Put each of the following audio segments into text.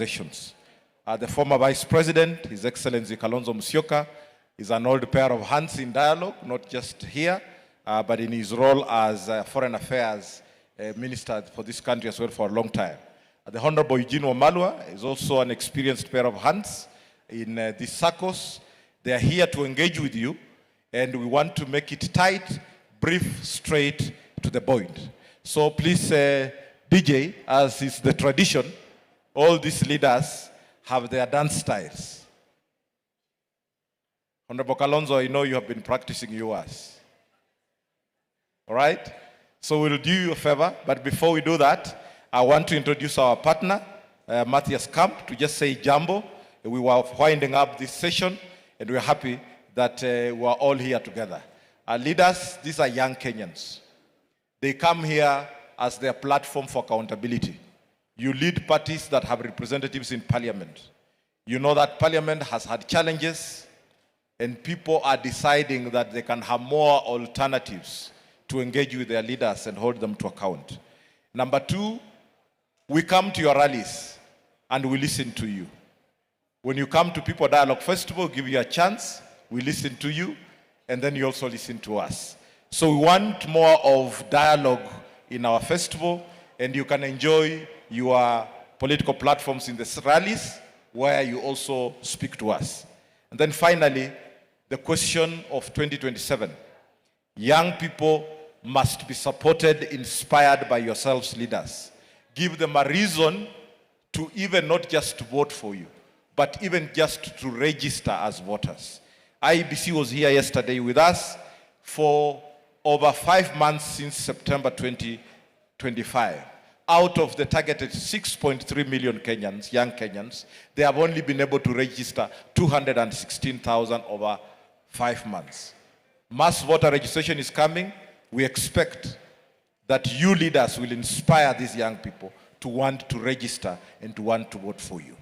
organizations. The former Vice President, His Excellency Kalonzo Musyoka, is an old pair of hands in dialogue, not just here, but in his role as Foreign Affairs Minister for this country as well for a long time. The Honorable Eugene Wamalwa is also an experienced pair of hands in these circles. They are here to engage with you, and we want to make it tight, brief, straight to the point. So please, DJ, as is the tradition, all these leaders have their dance styles. Honorable Kalonzo, I know you have been practicing yours. All right? So we'll do you a favor, but before we do that, I want to introduce our partner, Matthias Kamp, to just say jambo. We were winding up this session, and we're happy that we are all here together. Our leaders, these are young Kenyans. They come here as their platform for accountability. You lead parties that have representatives in parliament. You know that parliament has had challenges, and people are deciding that they can have more alternatives to engage with their leaders and hold them to account. Number two, we come to your rallies and we listen to you. When you come to People Dialogue Festival, give you a chance, we listen to you, and then you also listen to us. So we want more of dialogue in our festival, and you can enjoy your political platforms in the rallies where you also speak to us. And then finally, the question of 2027. Young people must be supported, inspired by yourselves, leaders. Give them a reason to even not just vote for you, but even just to register as voters. IEBC was here yesterday with us for over 5 months since September 2025. Out of the targeted 6.3 million Kenyans, young Kenyans, they have only been able to register 216,000 over 5 months. Mass voter registration is coming. We expect that you leaders will inspire these young people to want to register and to want to vote for you.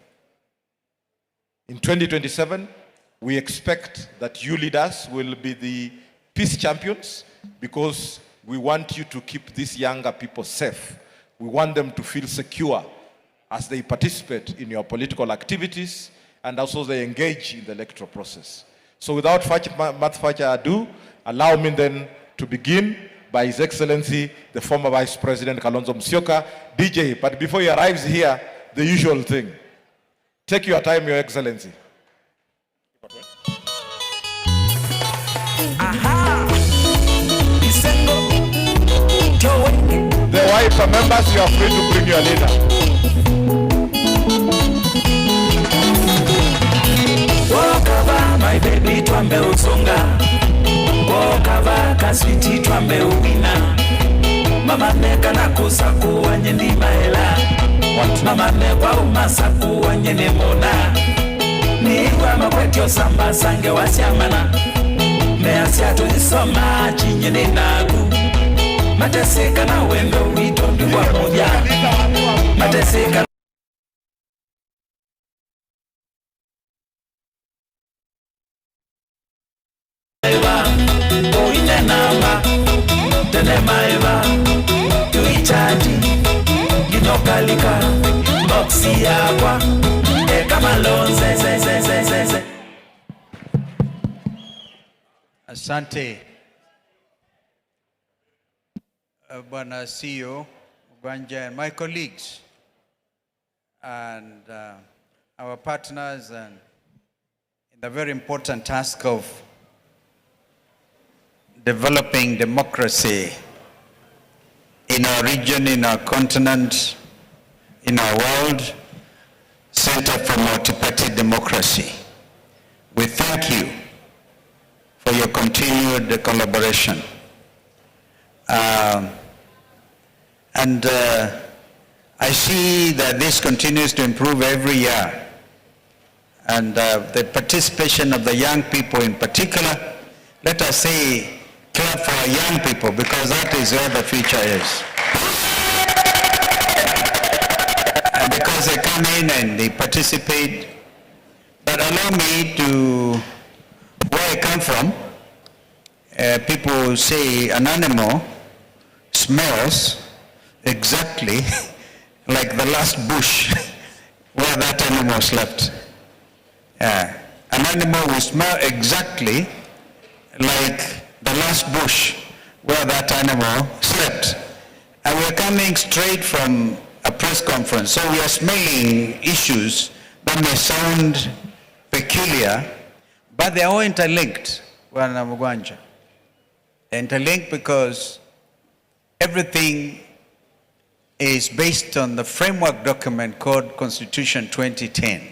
In 2027, we expect that you leaders will be the peace champions, because we want you to keep these younger people safe. We want them to feel secure as they participate in your political activities and also they engage in the electoral process. So without much further ado, allow me then to begin by His Excellency, the former Vice President Kalonzo Musyoka. DJ, but before he arrives here, the usual thing. Take your time, Your Excellency. The wife members, you are free to bring your leader. Walk over, my baby, twambe usonga. Walk over, kaswiti twambe uwina. Mama neka na kusaku wanye ni maela. Mama nekwa umasaku wanye ni mona. Niwa makwetyo samba sange wasiamana. Measia tunisoma chinye ni nagu. Mateseka na wendo wito ndiwa moja. Mateseka eva uine nama tene maeva tuichaji ginokalika boxi yakwa kama lonze. Asante Bwana CEO Gwanja and my colleagues and our partners and in the very important task of developing democracy in our region, in our continent, in our world, Center for Multi-Party Democracy. We thank you for your continued collaboration. I see that this continues to improve every year. And the participation of the young people in particular, let us say, clap for our young people, because that is where the future is. And because they come in and they participate, but allow me to, where I come from, people say an animal smells exactly like the last bush where that animal slept. Yeah. An animal will smell exactly like the last bush where that animal slept. And we're coming straight from a press conference, so we are smelling issues that may sound peculiar, but they're all interlinked. They're interlinked because everything is based on the framework document called Constitution 2010.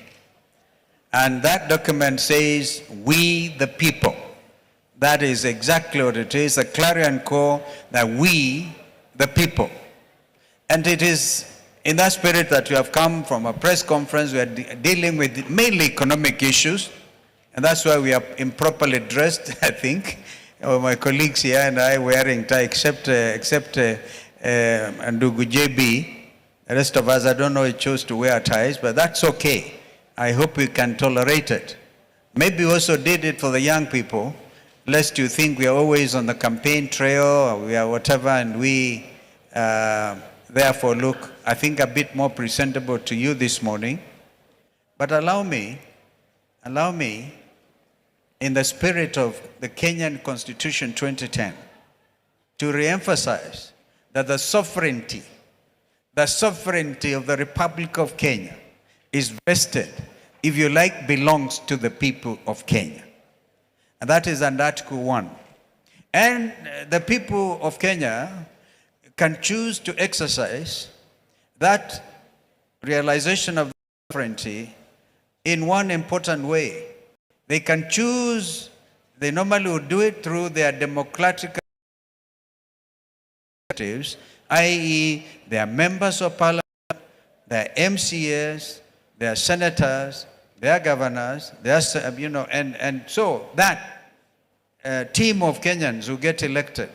And that document says, we the people. That is exactly what it is, a clarion call that we the people. And it is in that spirit that we have come from a press conference. We are dealing with mainly economic issues, and that's why we are improperly dressed, I think. My colleagues here and I wearing tie, except Ndugu JB. The rest of us, I don't know, we chose to wear ties, but that's okay. I hope we can tolerate it. Maybe we also did it for the young people, lest you think we are always on the campaign trail, or we are whatever, and we therefore look, I think, a bit more presentable to you this morning. But allow me, in the spirit of the Kenyan Constitution 2010, to re-emphasize that the sovereignty of the Republic of Kenya is vested, if you like, belongs to the people of Kenya. And that is under Article 1. And the people of Kenya can choose to exercise that realization of sovereignty in one important way. They can choose, they normally would do it through their democratic representatives, i.e. their members of parliament, their MCAs, their senators, their governors, their, and so that team of Kenyans who get elected,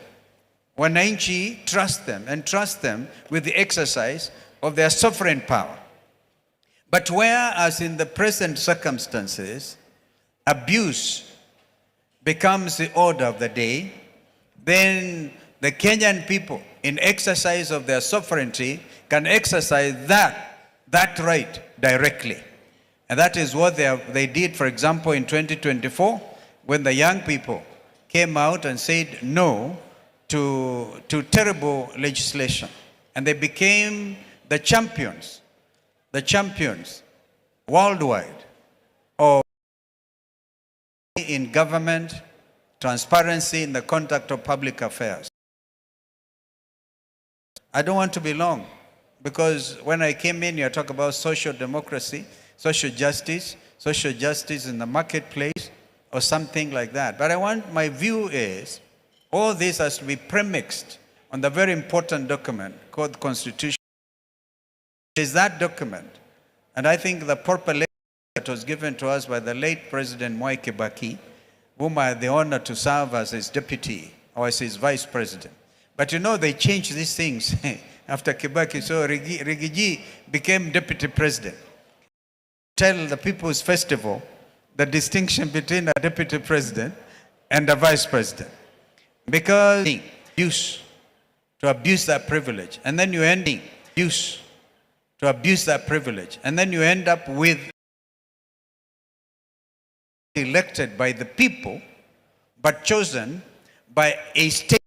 wananchi trust them and trust them with the exercise of their sovereign power. But whereas in the present circumstances, abuse becomes the order of the day, then the Kenyan people, in exercise of their sovereignty, can exercise that right directly. And that is what they did, for example, in 2024, when the young people came out and said no to terrible legislation. And they became the champions worldwide of in government, transparency in the conduct of public affairs. I don't want to be long, because when I came in, you talk about social democracy, social justice in the marketplace, or something like that. But my view is, all this has to be premixed on the very important document called the Constitution. It is that document, and I think the proper legacy that was given to us by the late President Mwai Kibaki, whom I had the honor to serve as his deputy, or as his vice president. But they changed these things after Kibaki, so Rigiji became deputy president. Tell the People's Festival the distinction between a deputy president and a vice president. Because use to abuse that privilege, and then you end up with elected by the people, but chosen by a state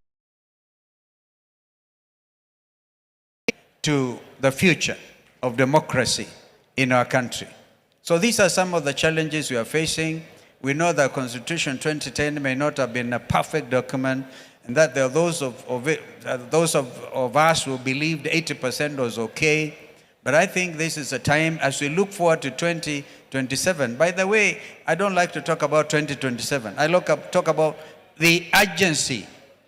to the future of democracy in our country. So these are some of the challenges we are facing. We know that Constitution 2010 may not have been a perfect document, and that there are those of us who believed 80% was okay. But I think this is a time, as we look forward to 2027. By the way, I don't like to talk about 2027. I talk about the urgency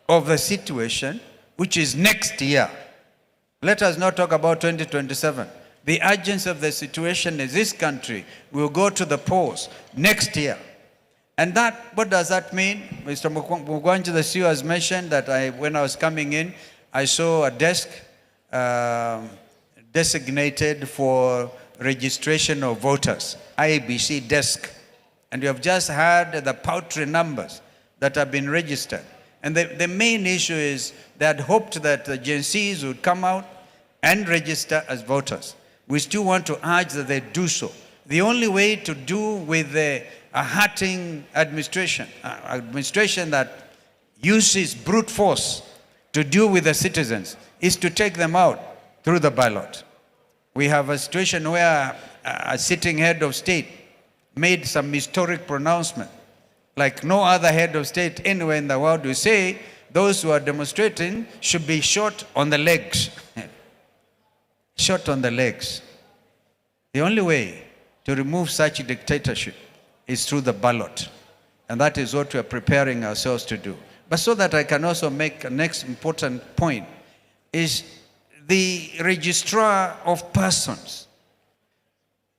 of the situation, which is next year. Let us not talk about 2027. The urgency of the situation is this country will go to the polls next year. And what does that mean? Mr. Mugwanji, the CEO, has mentioned that when I was coming in, I saw a desk designated for registration of voters, IEBC desk. And you have just heard the paltry numbers that have been registered. And the main issue is they had hoped that the Gen Zs would come out and register as voters. we still want to urge that they do so. The only way to do with a hurting administration that uses brute force to deal with the citizens, is to take them out through the ballot. We have a situation where a sitting head of state made some historic pronouncement, like no other head of state anywhere in the world, who say those who are demonstrating should be shot on the legs. Shot on the legs. The only way to remove such a dictatorship is through the ballot. And that is what we are preparing ourselves to do. But so that I can also make a next important point, is the registrar of persons.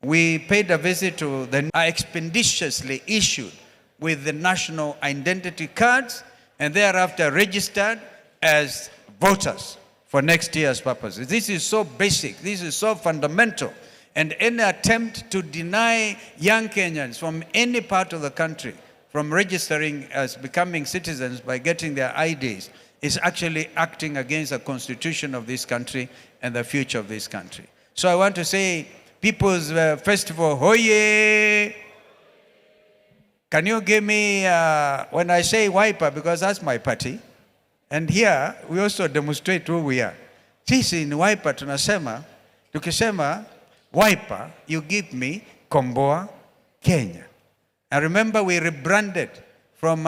We paid a visit to the expeditiously issued with the national identity cards and thereafter registered as voters for next year's purposes. This is so basic, this is so fundamental. And any attempt to deny young Kenyans from any part of the country from registering as becoming citizens by getting their IDs is actually acting against the constitution of this country and the future of this country. So I want to say, People's Festival, hoye! Can you give me, when I say wiper, because that's my party, and here we also demonstrate who we are. Sisi ni wiper tunasema, tukisema wiper, you give me Komboa Kenya. I remember we rebranded from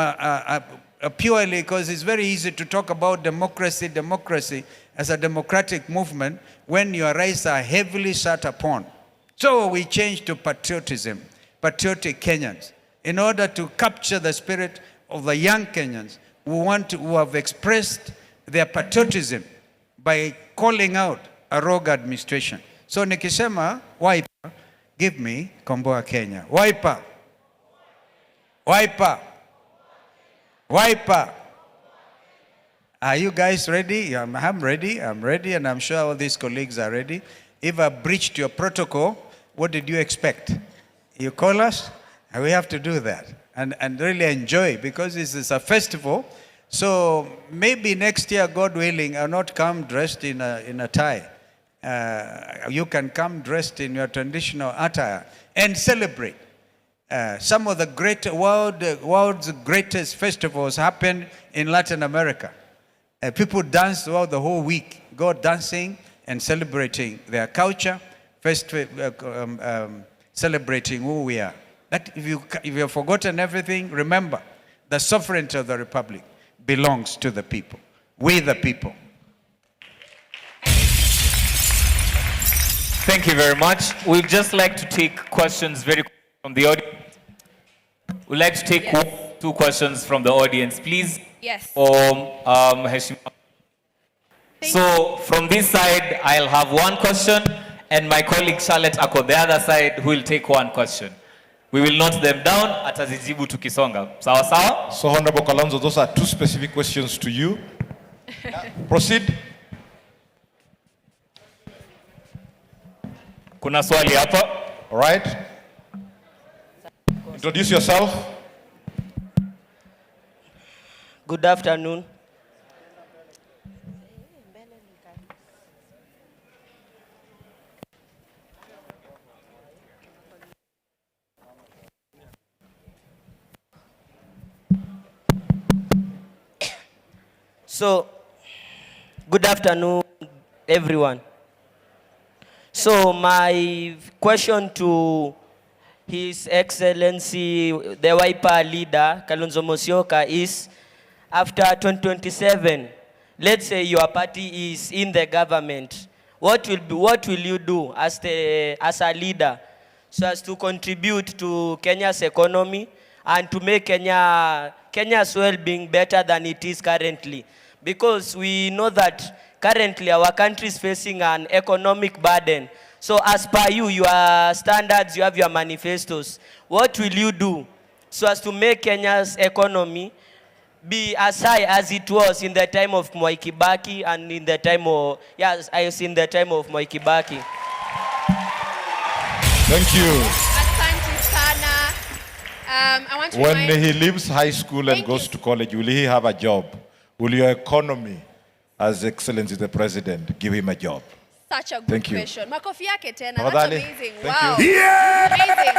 purely, because it's very easy to talk about democracy as a democratic movement when your rights are heavily sat upon. So we changed to patriotism, patriotic Kenyans, in order to capture the spirit of the young Kenyans who have expressed their patriotism by calling out a rogue administration. So nikisema wiper, give me Komboa Kenya. Wiper. Wiper. Wiper. Are you guys ready? I'm ready, and I'm sure all these colleagues are ready. If I breached your protocol, what did you expect? You call us, and we have to do that. And really enjoy, because this is a festival. So maybe next year, God willing, I'll not come dressed in a tie. You can come dressed in your traditional attire and celebrate. Some of the world's greatest festivals happen in Latin America. People dance throughout the whole week, go dancing and celebrating their culture, celebrating who we are. That if you have forgotten everything, remember, the sovereignty of the republic belongs to the people. We the people. Thank you very much. We'd just like to take questions very quickly from the audience. We'd like to take two questions from the audience, please. Yes. Heshima. So from this side, I'll have one question, and my colleague Charlotte Ako, the other side, who will take one question. We will note them down, atazijibu tukisonga. Sawa sawa? So Honorable Kalonzo, those are two specific questions to you. Proceed. Kuna swali hapa. All right. Introduce yourself. Good afternoon. So, good afternoon, everyone. So, my question to His Excellency, the Wiper leader, Kalonzo Musyoka, is after 2027, let's say your party is in the government, what will you do as a leader so as to contribute to Kenya's economy and to make Kenya's well-being better than it is currently? Because we know that currently our country is facing an economic burden. So as per you, your standards, you have your manifestos. What will you do so as to make Kenya's economy be as high as it was in the time of Mwai Kibaki and in the time of, in the time of Mwai Kibaki? Thank you. Asante sana. I want to When remind- he leaves high school and Thank goes you. to college, will he have a job? Will your economy, as Excellency the President, give him a job? Such a good Thank you. question. Makofi yake tena. That's Tafadhali. amazing. Thank Wow. you. Amazing.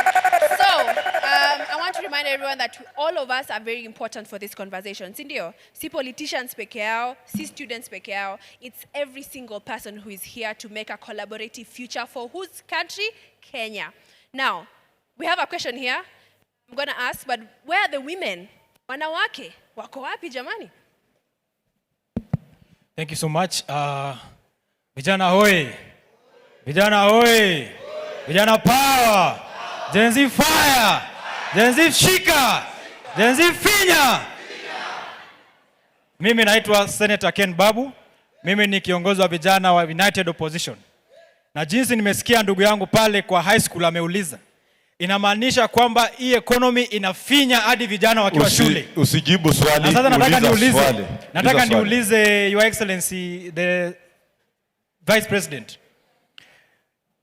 So, I want to remind everyone that all of us are very important for this conversation. Sindio, si politicians peke yao, si students peke yao. It's every single person who is here to make a collaborative future for whose country? Kenya. Now, we have a question here. I'm going to ask, but where are the women? Wanawake, wako wapi jamani? Thank you so much. Vijana hoi. Vijana hoi. Vijana power. Gen Z fire. Gen Z shika. Gen Z finya. Mimi naitwa Senator Ken Babu. Mimi ni kiongozi wa vijana wa United Opposition. Na jinsi nimesikia ndugu yangu pale kwa high school ameuliza, inamaanisha kwamba hii economy inafinya hadi vijana wakiwa shule. Usijibu swali. Na sasa swali. Nataka niulize Your Excellency the Vice President.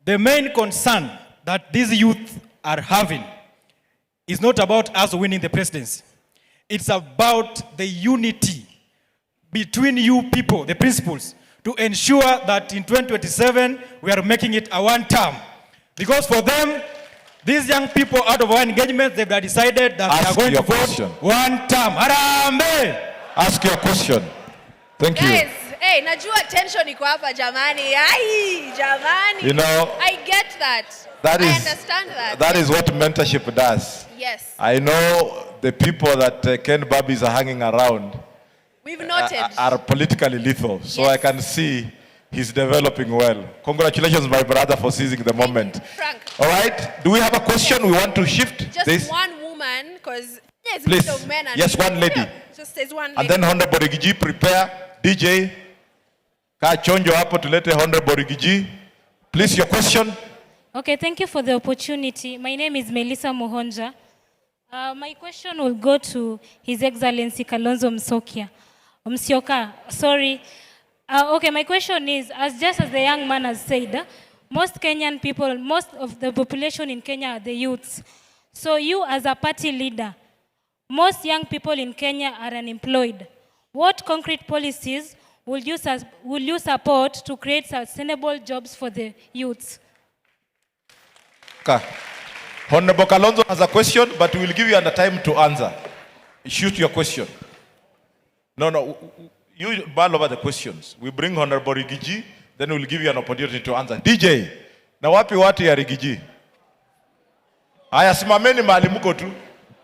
The main concern that these youth are having is not about us winning the presidency. It's about the unity between you people, the principals, to ensure that in 2027 we are making it a one term. Because for them, these young people out of our engagement, they've decided that they are going to vote one term. Harambe! Ask your question. Thank you. Guys, hey, najua tension iko hapa jamani. Ai, jamani. You know, I get that. I understand that. That is what mentorship does. Yes. I know the people that Ken Babis are hanging around We've noted. Are politically lethal. So Yes. I can see he's developing well. Congratulations, my brother, for seizing the moment. Frank. All right. Do we have a question? We want to shift Just this. one woman, because there's Please. a bit of men and Yes, one lady. Just there's one lady. And then Honorable Rigiji, prepare. DJ, ka chonjo hapo tulete Honorable Rigiji. Please, your question. Okay, thank you for the opportunity. My name is Melissa Mohonja. My question will go to His Excellency Kalonzo Musyoka. Sorry. Okay, my question is, just as the young man has said, most Kenyan people, most of the population in Kenya are the youths. So you as a party leader, most young people in Kenya are unemployed. What concrete policies will you support to create sustainable jobs for the youths? Okay. Honorable Kalonzo has a question, but we will give you the time to answer. Shoot your question. No, you ball over the questions. We bring Honorable Rigiji, then we'll give you an opportunity to answer. DJ, na wapi watu ya Rigiji? Aya, simameni mahali muko tu.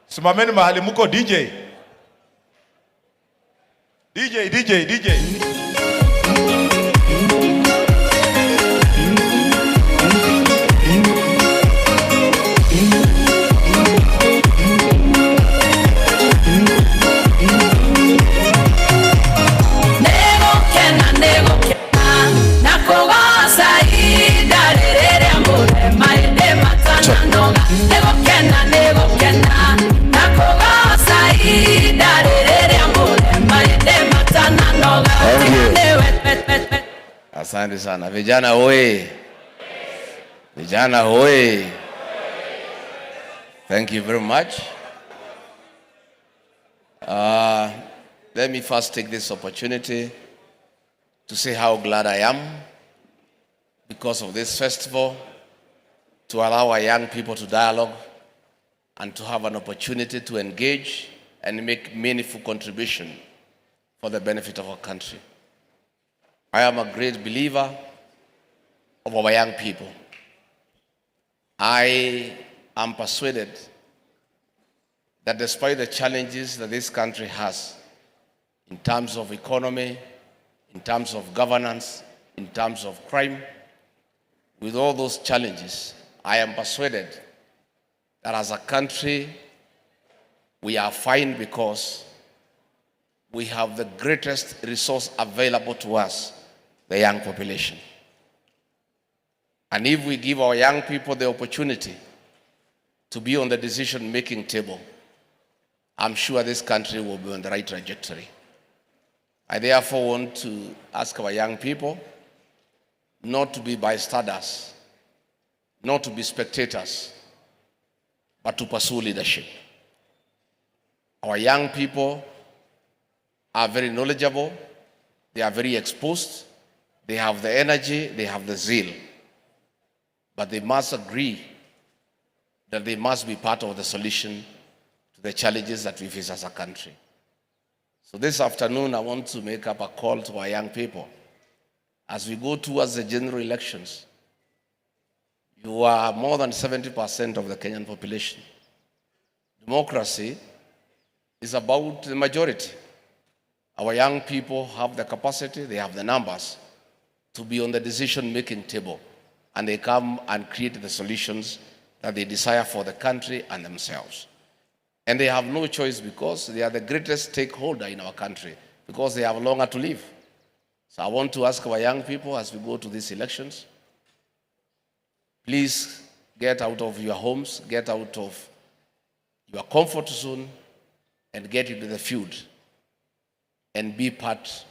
Simameni mahali muko DJ. DJ. Asante sana. Vijana hoye. Vijana hoye. Thank you very much. Let me first take this opportunity to say how glad I am because of this festival, to allow our young people to dialogue and to have an opportunity to engage and make meaningful contribution for the benefit of our country. I am a great believer of our young people. I am persuaded that despite the challenges that this country has in terms of economy, in terms of governance, in terms of crime, with all those challenges, I am persuaded that as a country, we are fine because we have the greatest resource available to us, the young population. And if we give our young people the opportunity to be on the decision-making table, I'm sure this country will be on the right trajectory. I therefore want to ask our young people not to be bystanders, not to be spectators, but to pursue leadership. Our young people are very knowledgeable, they are very exposed, They have the energy, they have the zeal, but they must agree that they must be part of the solution to the challenges that we face as a country. So this afternoon, I want to make up a call to our young people. As we go towards the general elections, you are more than 70% of the Kenyan population. Democracy is about the majority. Our young people have the capacity, they have the numbers to be on the decision-making table, and they come and create the solutions that they desire for the country and themselves. And they have no choice because they are the greatest stakeholder in our country, because they have longer to live. So I want to ask our young people as we go to these elections, please get out of your homes, get out of your comfort zone, and get into the field and be part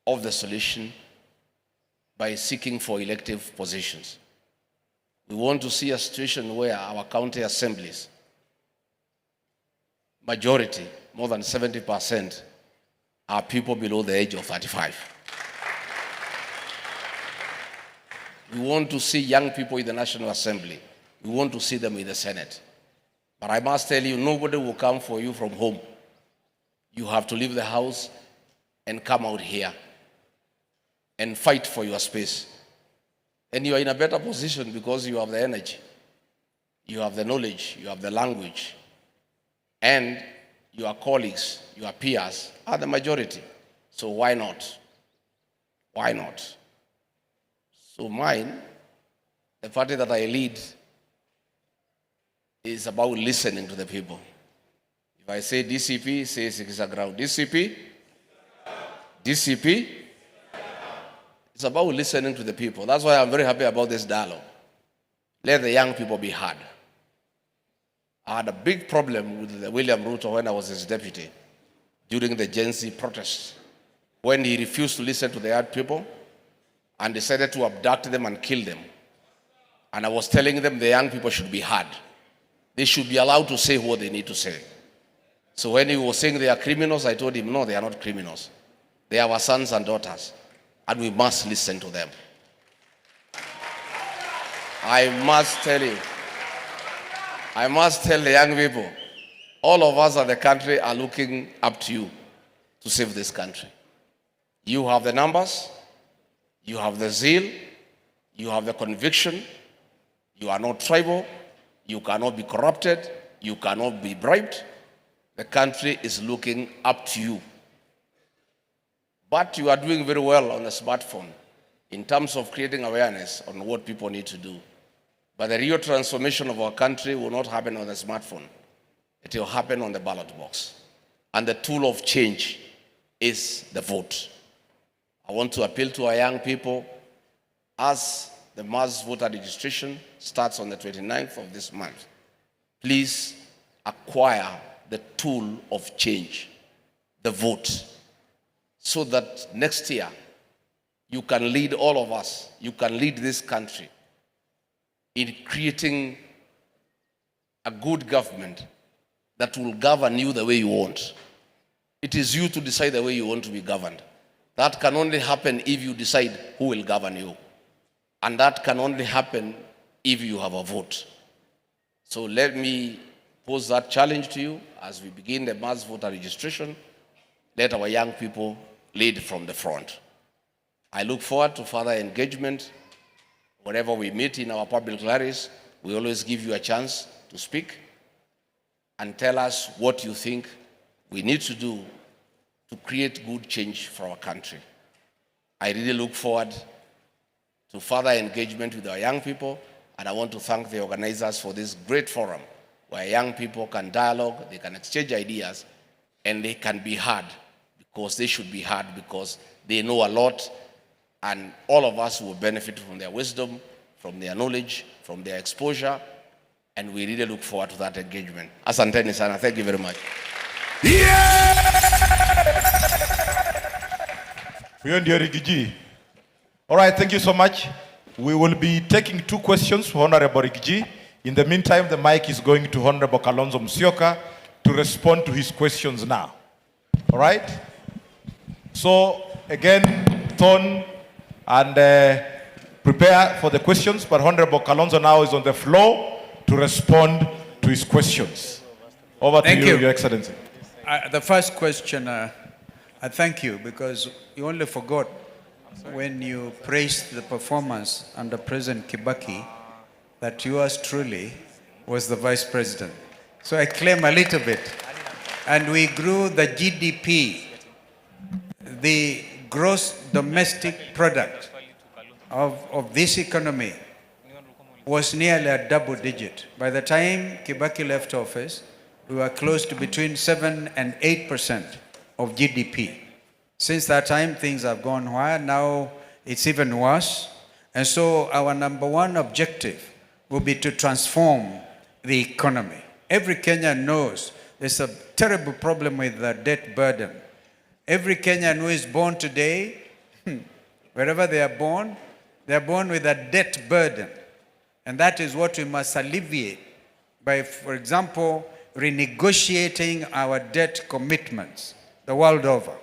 of the solution by seeking for elective positions. We want to see a situation where our county assemblies, majority, more than 70%, are people below the age of 35. We want to see young people in the National Assembly. We want to see them in the Senate. But I must tell you, nobody will come for you from home. You have to leave the house and come out here and fight for your space. And you are in a better position because you have the energy, you have the knowledge, you have the language, and your colleagues, your peers are the majority. So why not? Why not? So mine, the party that I lead, is about listening to the people. If I say DCP, say 6 ground. DCP? DCP? It's about listening to the people. That's why I'm very happy about this dialogue. Let the young people be heard. I had a big problem with William Ruto when I was his deputy during the Gen Z protests, when he refused to listen to the young people and decided to abduct them and kill them. And I was telling them the young people should be heard. They should be allowed to say what they need to say. So when he was saying they are criminals, I told him, no, they are not criminals. They are our sons and daughters, and we must listen to them. I must tell you, I must tell the young people, all of us in the country are looking up to you to save this country. You have the numbers, you have the zeal, you have the conviction, you are not tribal, you cannot be corrupted, you cannot be bribed. The country is looking up to you. But you are doing very well on the smartphone in terms of creating awareness on what people need to do. But the real transformation of our country will not happen on the smartphone. It will happen on the ballot box. And the tool of change is the vote. I want to appeal to our young people, as the mass voter registration starts on the 29th of this month. Please acquire the tool of change, the vote, so that next year you can lead all of us, you can lead this country in creating a good government that will govern you the way you want. It is you to decide the way you want to be governed. That can only happen if you decide who will govern you. And that can only happen if you have a vote. So let me pose that challenge to you as we begin the mass voter registration. Let our young people lead from the front. I look forward to further engagement. Whenever we meet in our public rallies, we always give you a chance to speak and tell us what you think we need to do to create good change for our country. I really look forward to further engagement with our young people, and I want to thank the organizers for this great forum where young people can dialogue, they can exchange ideas, and they can be heard, because they should be heard, because they know a lot, and all of us will benefit from their wisdom, from their knowledge, from their exposure, and we really look forward to that engagement. Asanteni sana. Thank you very much. Huyo ndio Rigiji. All right, thank you so much. We will be taking 2 questions for Honorable Rigiji. In the meantime, the mic is going to Honorable Kalonzo Musyoka to respond to his questions now. All right? So, again, Thorn and prepare for the questions. But Honorable Kalonzo now is on the floor to respond to his questions. Over to you, Your Excellency. The first question, I thank you because you only forgot when you praised the performance under President Kibaki that yours truly was the vice president. So I claim a little bit. And we grew the GDP, the gross domestic product of this economy was nearly a double digit. By the time Kibaki left office, we were close to between 7 and 8% of GDP. Since that time, things have gone where now it's even worse. And so our number one objective will be to transform the economy. Every Kenyan knows there's a terrible problem with the debt burden. Every Kenyan who is born today, wherever they are born with a debt burden. And that is what we must alleviate by, for example, renegotiating our debt commitments the world over.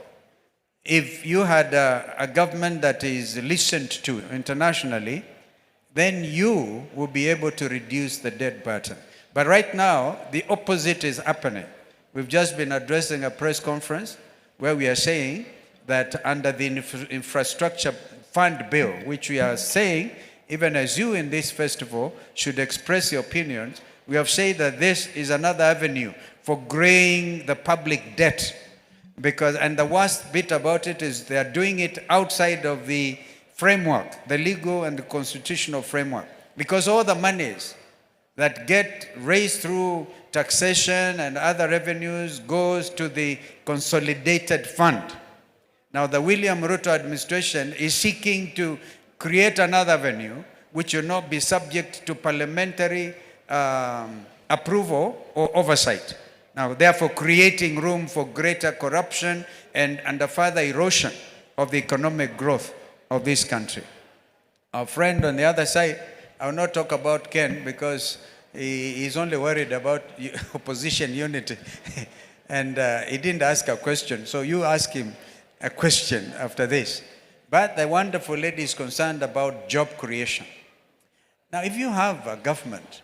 If you had a government that is listened to internationally, then you will be able to reduce the debt burden. But right now, the opposite is happening. We've just been addressing a press conference where we are saying that under the infrastructure fund bill, which we are saying, even as you in this festival should express your opinions, we have said that this is another avenue for growing the public debt. And the worst bit about it is they are doing it outside of the framework, the legal and the constitutional framework. Because all the monies that get raised through taxation and other revenues goes to the consolidated fund. Now the William Ruto administration is seeking to create another avenue which will not be subject to parliamentary approval or oversight. Now therefore creating room for greater corruption and a further erosion of the economic growth of this country. Our friend on the other side, I will not talk about Ken because he's only worried about opposition unity. And he didn't ask a question. So you ask him a question after this. But the wonderful lady is concerned about job creation. Now, if you have a government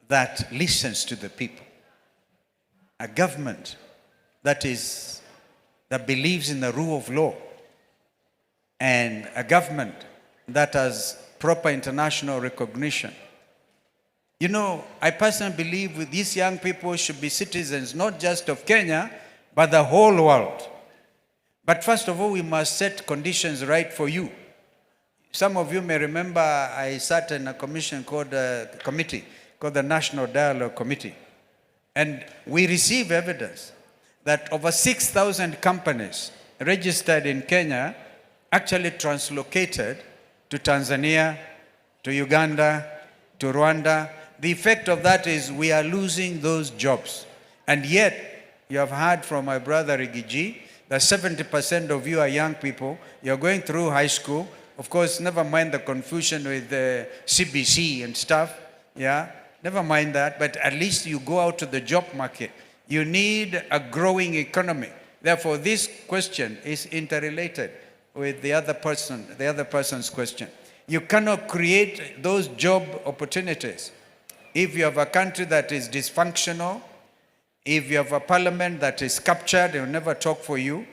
that listens to the people, a government that believes in the rule of law, and a government that has proper international recognition. You know, I personally believe these young people should be citizens not just of Kenya, but the whole world. But first of all, we must set conditions right for you. Some of you may remember I sat in a committee called the National Dialogue Committee. And we receive evidence that over 6,000 companies registered in Kenya actually translocated to Tanzania, to Uganda, to Rwanda. The effect of that is we are losing those jobs. And yet, you have heard from my brother Rigiji that 70% of you are young people. You're going through high school. Of course, never mind the confusion with the CBC and stuff. Yeah, never mind that. But at least you go out to the job market. You need a growing economy. Therefore, this question is interrelated with the other person's question. You cannot create those job opportunities if you have a country that is dysfunctional, if you have a parliament that is captured and will never talk for you,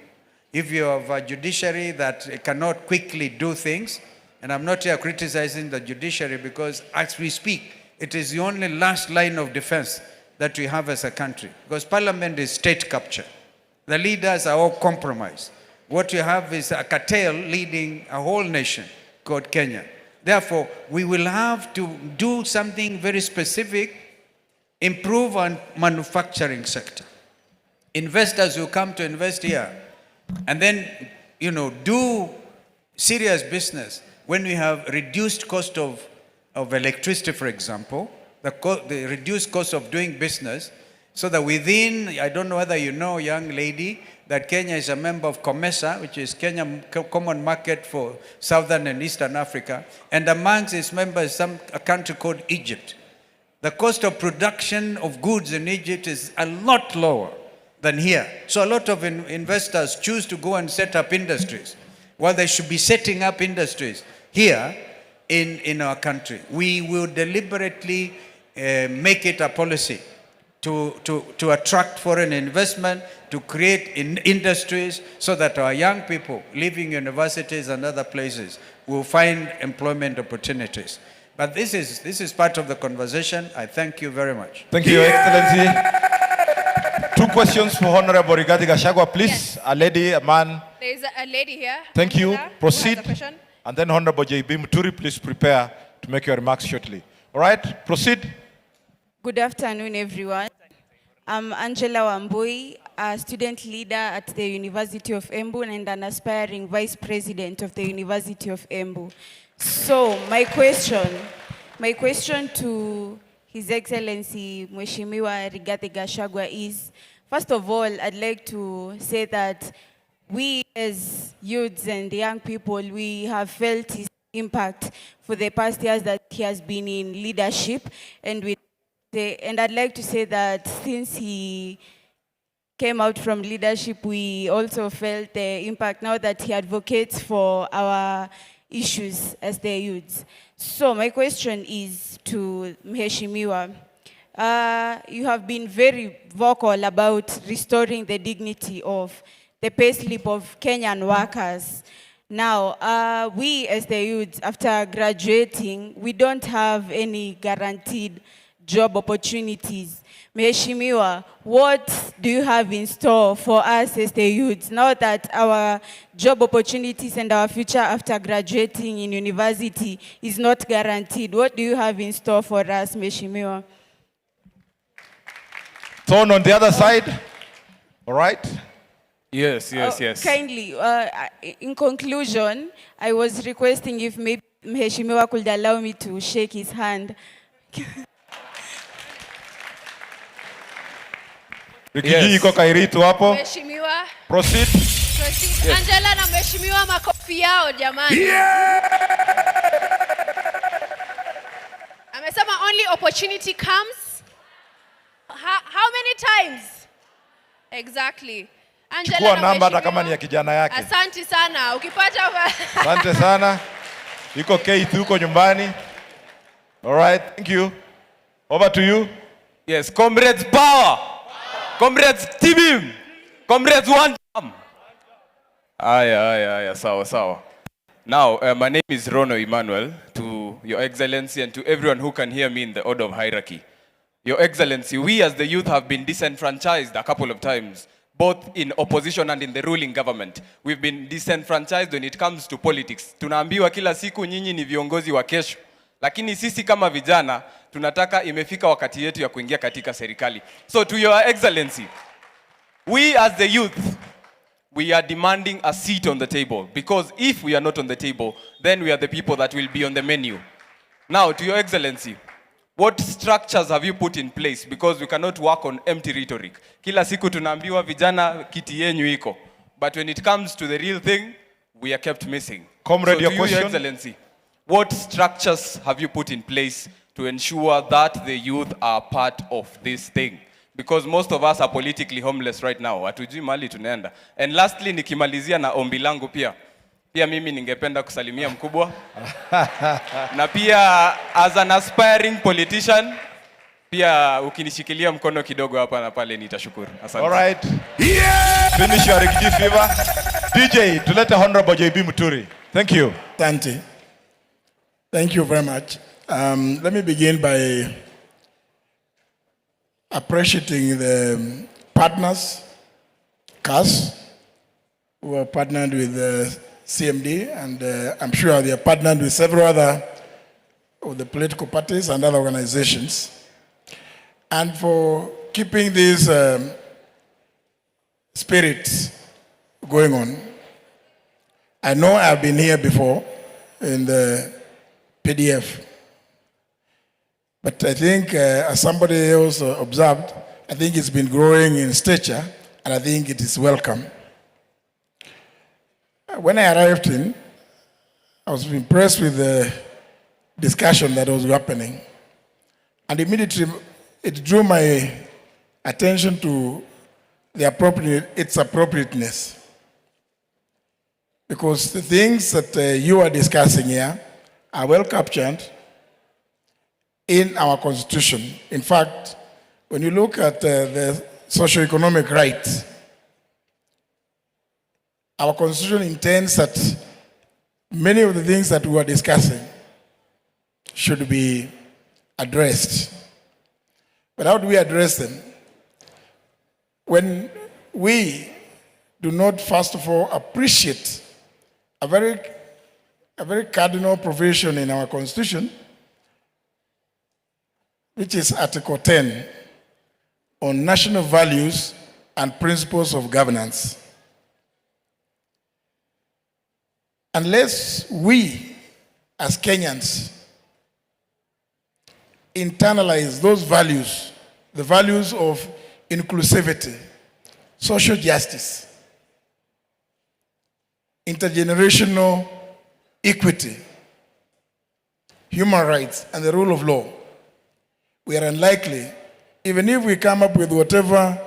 if you have a judiciary that cannot quickly do things. And I'm not here criticizing the judiciary because as we speak, it is the only last line of defense that we have as a country. Because parliament is state capture. The leaders are all compromised. What you have is a cartel leading a whole nation called Kenya. Therefore, we will have to do something very specific, improve on manufacturing sector. Investors will come to invest here and then, do serious business. When we have reduced cost of electricity, for example, the reduced cost of doing business, so that within, I don't know whether you know, young lady, that Kenya is a member of COMESA, which is Kenya Common Market for Southern and Eastern Africa, and amongst its members a country called Egypt. The cost of production of goods in Egypt is a lot lower than here. So a lot of investors choose to go and set up industries. Well, they should be setting up industries here in our country. We will deliberately make it a policy to attract foreign investment, to create industries so that our young people leaving universities and other places will find employment opportunities. But this is part of the conversation. I thank you very much. Thank you, Your Excellency. 2 questions for Honorable Rigathi Gachagua, please. Yes. A lady, a man. There is a lady here. Thank you. Angela, who Proceed. has a question. And then Honorable J.B. Muturi, please prepare to make your remarks shortly. All right, proceed. Good afternoon, everyone. I'm Angela Wambui, a student leader at the University of Embu and an aspiring vice president of the University of Embu. So my question to His Excellency Mheshimiwa Rigathi Gachagua is, first of all, I'd like to say that we as youths and young people, we have felt his impact for the past years that he has been in leadership, and I'd like to say that since he came out from leadership, we also felt the impact now that he advocates for our issues as the youths. So my question is to Mheshimiwa. You have been very vocal about restoring the dignity of the payslip of Kenyan workers. Now, we as the youths, after graduating, we don't have any guaranteed job opportunities. Mheshimiwa, what do you have in store for us as the youths now that our job opportunities and our future after graduating in university is not guaranteed? What do you have in store for us, Mheshimiwa? Turn on the other side. All right. Yes. Kindly, in conclusion, I was requesting if maybe Mheshimiwa could allow me to shake his hand. Rikiji iko Kairitu hapo. Mheshimiwa. Proceed. Proceed. Yes. Angela na Mheshimiwa makofi yao jamani. Amesema only opportunity comes. How many times? Exactly. Angela Chukua na namba hata Mheshimiwa. kama ni ya kijana yake. Asante sana. Ukipata Asante sana. Iko K2 huko nyumbani. All right, thank you. Over to you. Yes, comrades power. Comrades team. Comrades one time. Aya, sawa. Now, my name is Rono Emmanuel, to Your Excellency and to everyone who can hear me in the order of hierarchy. Your Excellency, we as the youth have been disenfranchised a couple of times, both in opposition and in the ruling government. We've been disenfranchised when it comes to politics. Tunaambiwa kila siku nyinyi ni viongozi wa kesho. Lakini sisi kama vijana, tunataka imefika wakati yetu ya kuingia katika serikali. So to Your Excellency, we as the youth, we are demanding a seat on the table. Because if we are not on the table, then we are the people that will be on the menu. Now, to Your Excellency, what structures have you put in place? Because we cannot work on empty rhetoric. Kila siku tunaambiwa vijana kiti yenyu iko. But when it comes to the real thing, we are kept missing. Comrade, so your to question? Your Excellency, what structures have you put in place to ensure that the youth are part of this thing? Because most of us are politically homeless right now. Hatujui mali tunaenda. And lastly, nikimalizia na ombi langu pia. Pia mimi ningependa kusalimia mkubwa. Na pia as an aspiring politician, pia ukinishikilia mkono kidogo hapa na pale nitashukuru. Asante. All right. Yeah! Finish your Rikiji fever. DJ, tulete Honorable J.B. Muturi. Thank you. Tante. Thank you very much. Let me begin by appreciating the partners, CAS, who are partnered with CMD, and I'm sure they are partnered with several other of the political parties and other organizations, and for keeping these spirits going on. I know I've been here before in the PDF, but I think as somebody else observed, I think it's been growing in stature, and I think it is welcome. When I arrived in, I was impressed with the discussion that was happening, and immediately it drew my attention to its appropriateness. because the things that you are discussing here are well captured in our constitution. In fact, when you look at the socio-economic rights, our constitution intends that many of the things that we are discussing should be addressed. But how do we address them? When we do not, first of all, appreciate a very cardinal provision in our Constitution, which is Article 10 on national values and principles of governance. Unless we, as Kenyans, internalize those values, the values of inclusivity, social justice, intergenerational equity, human rights, and the rule of law, we are unlikely, even if we come up with whatever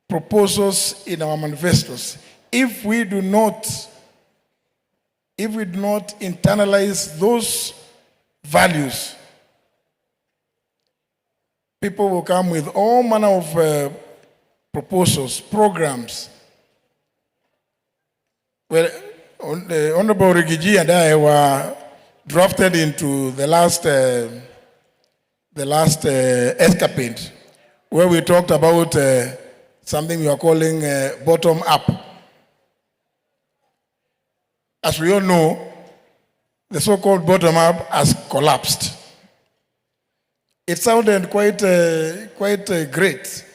proposals in our manifestos, if we do not internalize those values, people will come with all manner of proposals, programs. Well, the Honorable Rigiji and I were drafted into the last escapade, where we talked about something we are calling bottom up. As we all know, the so-called bottom up has collapsed. It sounded quite great.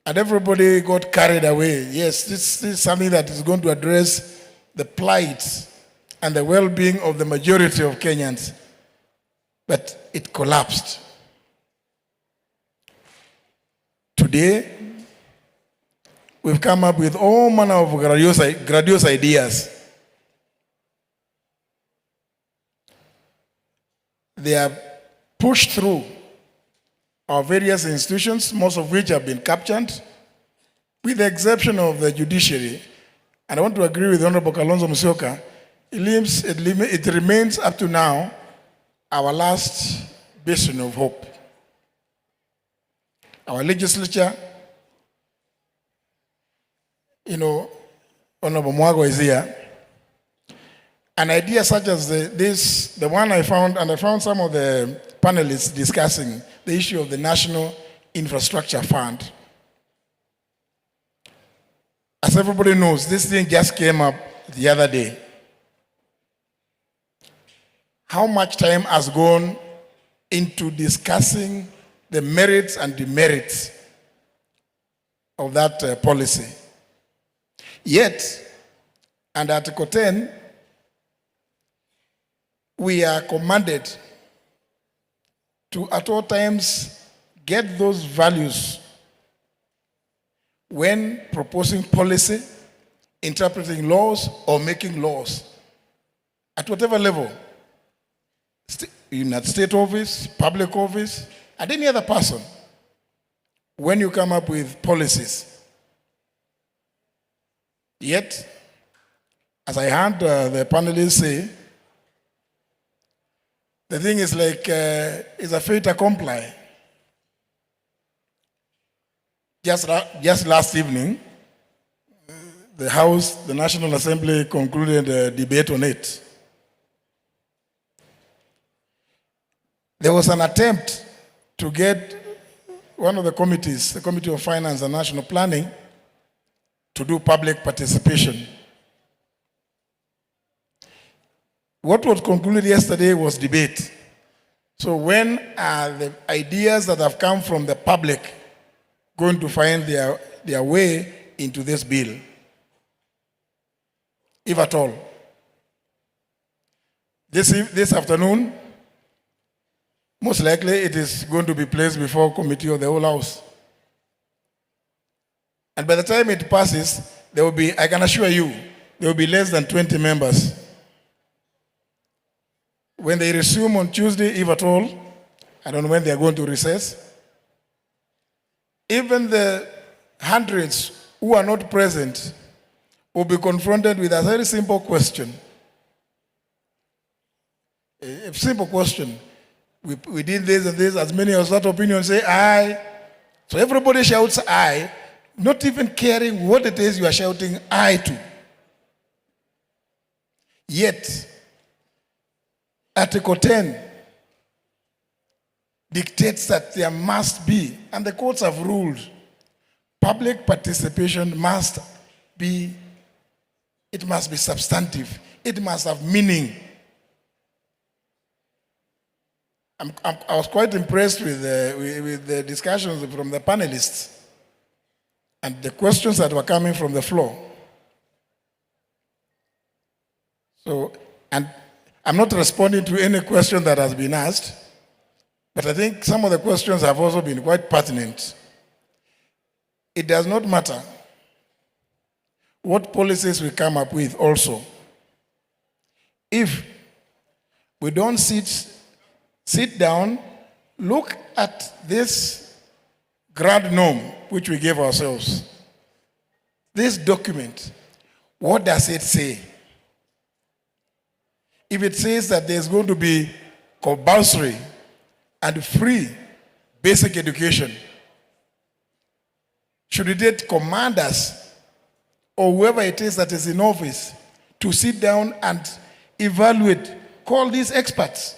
And everybody got carried away. Yes, this is something that is going to address the plight and the well-being of the majority of Kenyans. But it collapsed. Today, we've come up with all manner of grandiose ideas. They are pushed through our various institutions, most of which have been captured, with the exception of the judiciary. And I want to agree with Honorable Kalonzo Musyoka, it remains up to now our last bastion of hope. Our legislature, Honorable Mwago is here. An idea such as the one I found, and I found some of the panelists discussing the issue of the National Infrastructure Fund. As everybody knows, this thing just came up the other day. How much time has gone into discussing the merits and demerits of that policy? Yet, under Article 10, we are commanded to at all times get those values when proposing policy, interpreting laws, or making laws. At whatever level, in a state office, public office, and any other person, when you come up with policies. Yet, as I heard the panelists say, the thing is like, it's a fait accompli. Just last evening, the House, the National Assembly concluded a debate on it. There was an attempt to get one of the committees, the Committee of Finance and National Planning, to do public participation. What was concluded yesterday was debate. So when are the ideas that have come from the public going to find their way into this bill? If at all. This afternoon, most likely it is going to be placed before committee of the whole House. And by the time it passes, there will be, I can assure you, there will be less than 20 members. When they resume on Tuesday, if at all, I don't know when they are going to recess, even the hundreds who are not present will be confronted with a very simple question. A simple question. We did this and this. As many of that opinion say aye. So everybody shouts aye, not even caring what it is you are shouting aye to. Yet, Article 10 dictates that there must be, and the courts have ruled, public participation must be substantive. It must have meaning. I was quite impressed with the discussions from the panelists and the questions that were coming from the floor. So, and I'm not responding to any question that has been asked, but I think some of the questions have also been quite pertinent. It does not matter what policies we come up with also. If we don't sit down, look at this grand norm which we gave ourselves. This document, what does it say? If it says that there's going to be compulsory and free basic education, should it command us or whoever it is that is in office to sit down and evaluate, call these experts?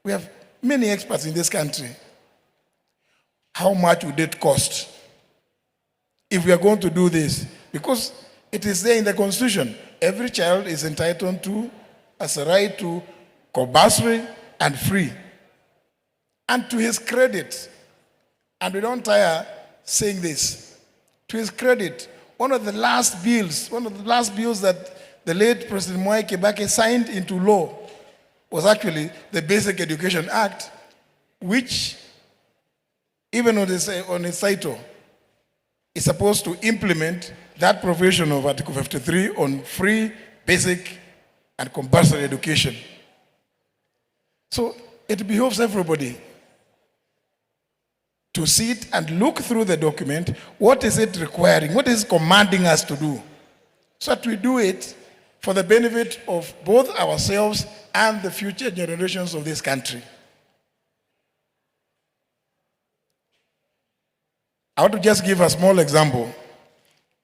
We have many experts in this country. How much would it cost if we are going to do this? Because it is there in the Constitution. Every child is entitled to, as a right to, compulsory and free. And to his credit, and we don't tire saying this, to his credit, one of the last bills that the late President Mwai Kibaki signed into law was actually the Basic Education Act, which, even on its title, is supposed to implement that provision of Article 53 on free, basic, and compulsory education. So it behoves everybody to sit and look through the document. What is it requiring? What is it commanding us to do? So that we do it for the benefit of both ourselves and the future generations of this country. I want to just give a small example.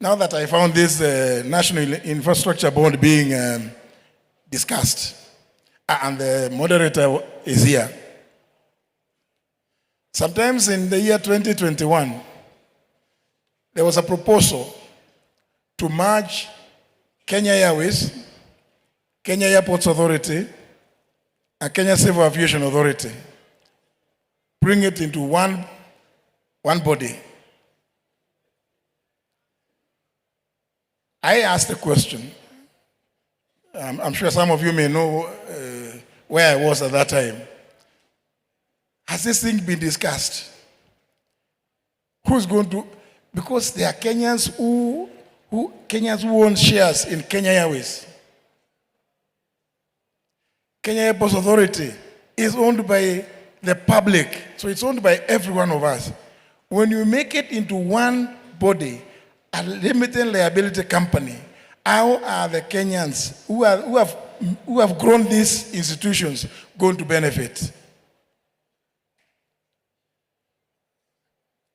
Now that I found this National Infrastructure Bond being discussed, and the moderator is here. Sometimes in the year 2021, there was a proposal to merge Kenya Airways, Kenya Airports Authority, and Kenya Civil Aviation Authority. Bring it into one body. I asked the question. I'm sure some of you may know where I was at that time. Has this thing been discussed? Who's going to? Because there are Kenyans who own shares in Kenya Airways. Kenya Airports Authority is owned by the public, so it's owned by every one of us. When you make it into one body, a limited liability company, how are the Kenyans who have grown these institutions going to benefit?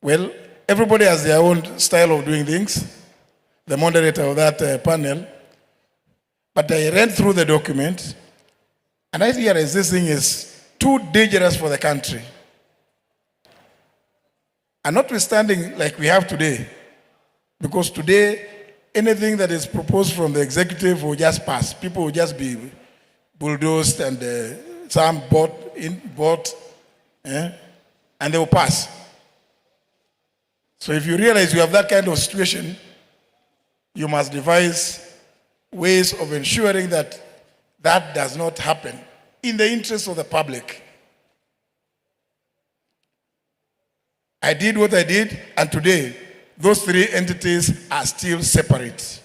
Well, everybody has their own style of doing things, the moderator of that panel. But I read through the document, and I realized this thing is too dangerous for the country. And notwithstanding like we have today, because today, anything that is proposed from the executive will just pass. People will just be bulldozed and some bought, and they will pass. So if you realize you have that kind of situation, you must devise ways of ensuring that that does not happen in the interest of the public. I did what I did, and today, those three entities are still separate.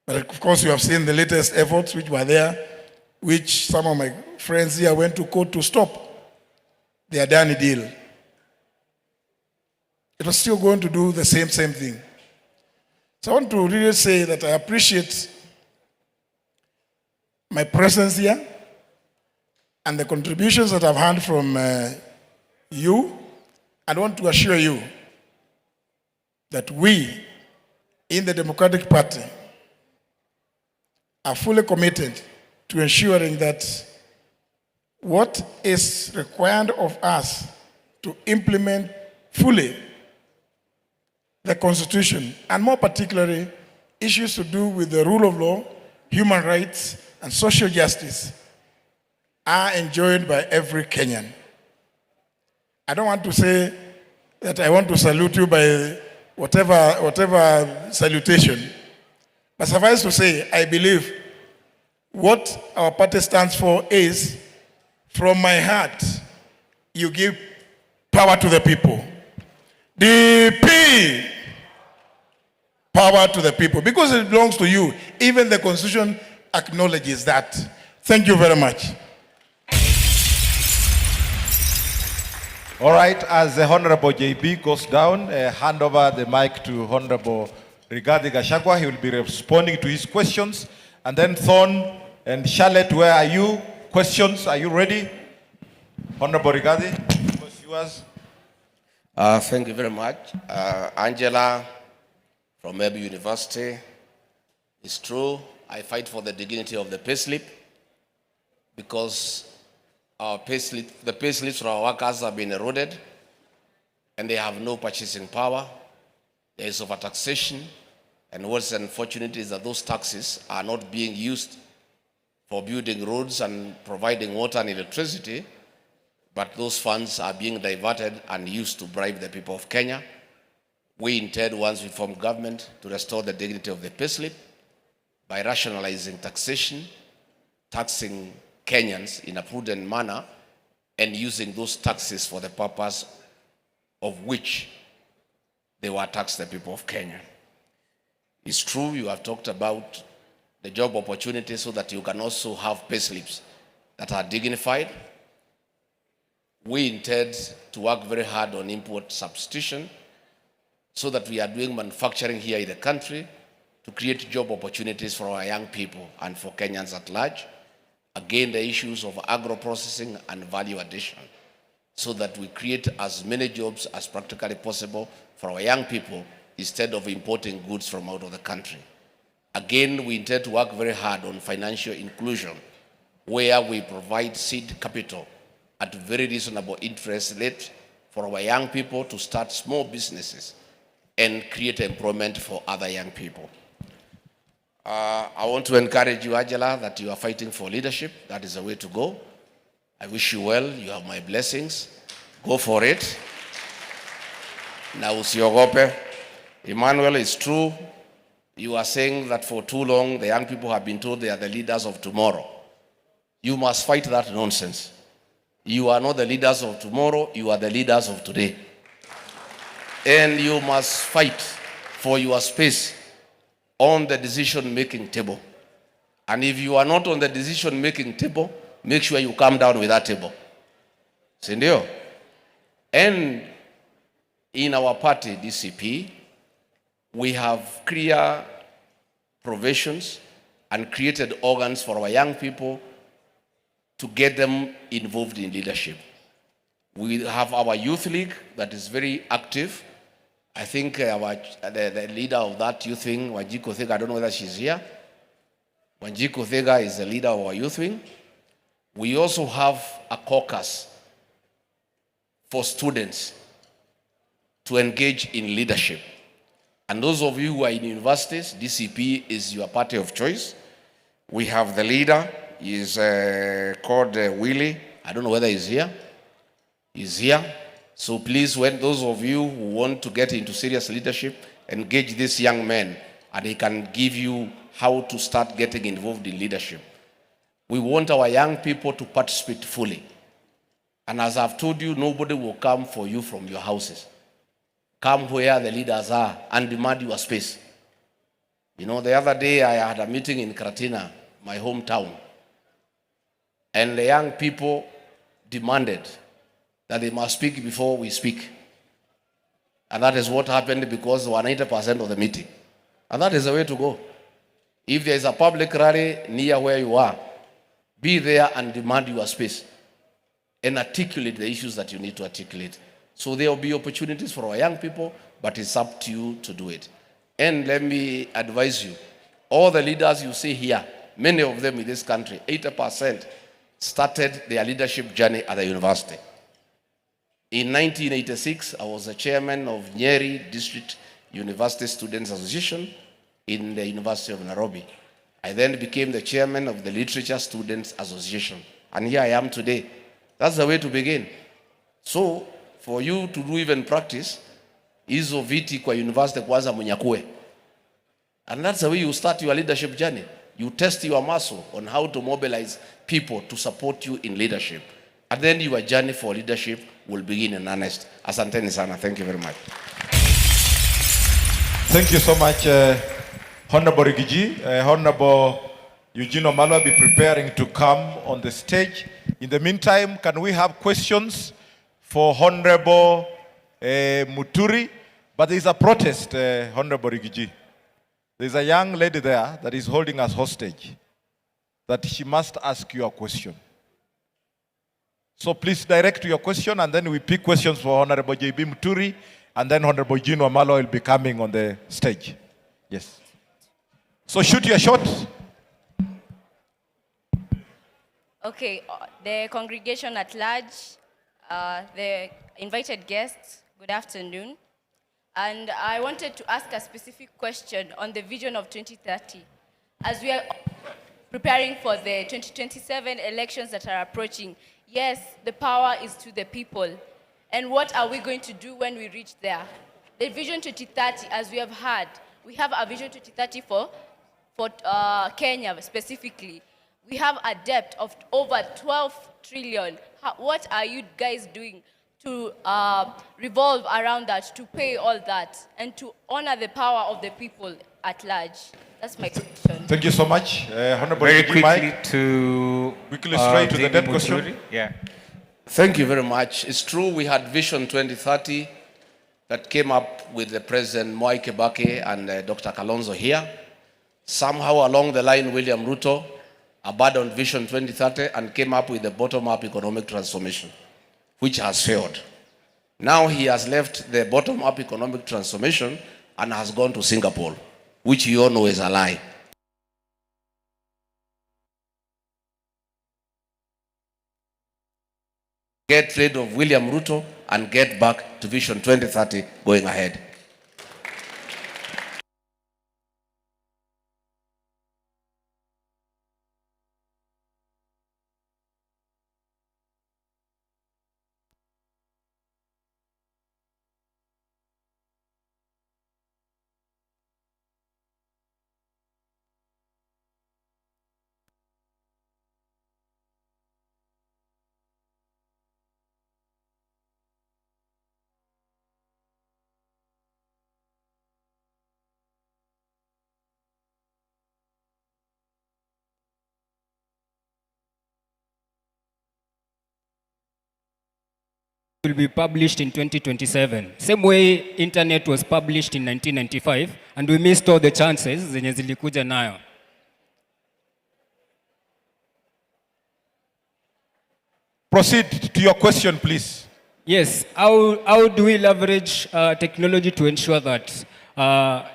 But of course, you have seen the latest efforts which were there, which some of my friends here went to court to stop the Adani deal. It was still going to do the same thing. So I want to really say that I appreciate my presence here and the contributions that I've had from you. I want to assure you that we in the Democratic Party are fully committed to ensuring that what is required of us to implement fully the Constitution, and more particularly issues to do with the rule of law, human rights, and social justice, are enjoyed by every Kenyan. I don't want to say that I want to salute you by whatever salutation, but suffice to say, I believe what our party stands for is, from my heart, you give power to the people. DP, power to the people, because it belongs to you. Even the Constitution acknowledges that. Thank you very much. All right, as the Honorable JB goes down, hand over the mic to Honorable Rigathi Gachagua. He will be responding to his questions. And then Thorn and Charlotte, where are you? Questions, are you ready? Honorable Rigathi, it was yours. Thank you very much. Angela from Nairobi University. It's true, I fight for the dignity of the payslip because the payslips for our workers have been eroded and they have no purchasing power. There is overtaxation, and what's unfortunate is that those taxes are not being used for building roads and providing water and electricity, but those funds are being diverted and used to bribe the people of Kenya. We intend, once we form government, to restore the dignity of the payslip by rationalizing taxation, taxing Kenyans in a prudent manner, and using those taxes for the purpose of which they were taxed, the people of Kenya. It's true, you have talked about the job opportunities so that you can also have payslips that are dignified. We intend to work very hard on import substitution so that we are doing manufacturing here in the country to create job opportunities for our young people and for Kenyans at large. Again, the issues of agro-processing and value addition so that we create as many jobs as practically possible for our young people instead of importing goods from out of the country. Again, we intend to work very hard on financial inclusion where we provide seed capital at very reasonable interest rate for our young people to start small businesses and create employment for other young people. I want to encourage you, Angela, that you are fighting for leadership. That is the way to go. I wish you well. You have my blessings. Go for it. Na usiogope. Emmanuel, it's true. You are saying that for too long, the young people have been told they are the leaders of tomorrow. You must fight that nonsense. You are not the leaders of tomorrow, you are the leaders of today. And you must fight for your space on the decision-making table. And if you are not on the decision-making table, make sure you come down with that table. Sindio? And in our party, DCP, we have clear provisions and created organs for our young people to get them involved in leadership. We have our youth league that is very active. I think the leader of that youth wing, Wanjiku Thega, I don't know whether she's here. Wanjiku Thega is the leader of our youth wing. We also have a caucus for students to engage in leadership. And those of you who are in universities, DCP is your party of choice. We have the leader, he is called Willie. I don't know whether he's here. He's here. So please, when those of you who want to get into serious leadership, engage this young man and he can give you how to start getting involved in leadership. We want our young people to participate fully. And as I've told you, nobody will come for you from your houses. Come where the leaders are and demand your space. You know, the other day I had a meeting in Karatina, my hometown. And the young people demanded that they must speak before we speak. And that is what happened because they were 90% of the meeting. And that is the way to go. If there is a public rally near where you are, be there and demand your space and articulate the issues that you need to articulate. So there will be opportunities for our young people, but it's up to you to do it. And let me advise you, all the leaders you see here, many of them in this country, 80%, started their leadership journey at the university. In 1986, I was the chairman of Nyeri District University Students Association in the University of Nairobi. I then became the chairman of the Literature Students Association. And here I am today. That's the way to begin. So, for you to do even practice, hizo viti kwa university kwanza mnyakue. And that's the way you start your leadership journey. You test your muscle on how to mobilize people to support you in leadership. And then your journey for leadership will begin in earnest. Asanteni sana. Thank you very much. Thank you so much, Honorable Rigiji. Honorable Eugene Wamalwa be preparing to come on the stage. In the meantime, can we have questions for Honorable Muturi? But there is a protest, Honorable Rigiji. There's a young lady there that is holding us hostage, that she must ask you a question. So please direct your question, and then we pick questions for Honorable J.B. Muturi, and then Honorable Eugene Wamalwa will be coming on the stage. Yes. So shoot your shot. Okay, the congregation at large, the invited guests, good afternoon. And I wanted to ask a specific question on the vision of 2030. As we are preparing for the 2027 elections that are approaching, yes, the power is to the people. And what are we going to do when we reach there? The vision 2030, as we have heard, we have a vision 2030 for Kenya specifically. We have a debt of over 12 trillion. What are you guys doing to revolve around that, to pay all that, and to honor the power of the people at large? That's my question. Thank you so much. Honorable Very Rigiji, quickly to straight to the J.B. dead Muturi. question. Yeah. Thank you very much. It's true we had Vision 2030 that came up with the President Mwai Kibaki and Dr. Kalonzo here. Somehow along the line, William Ruto abandoned Vision 2030 and came up with the bottom-up economic transformation, which has failed. Now he has left the bottom-up economic transformation and has gone to Singapore, which you all know is a lie. Get rid of William Ruto and get back to Vision 2030 going ahead. Will be published in 2027. Same way internet was published in 1995 and we missed all the chances zenye zilikuja nayo. Proceed to your question, please. Yes, how do we leverage technology to ensure that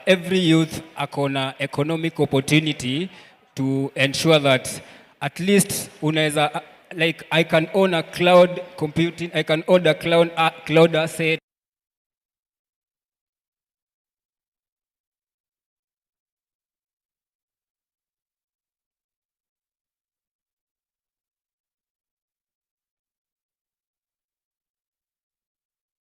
every youth akona economic opportunity to ensure that at least unaweza, like I can own a cloud computing, I can own a cloud asset,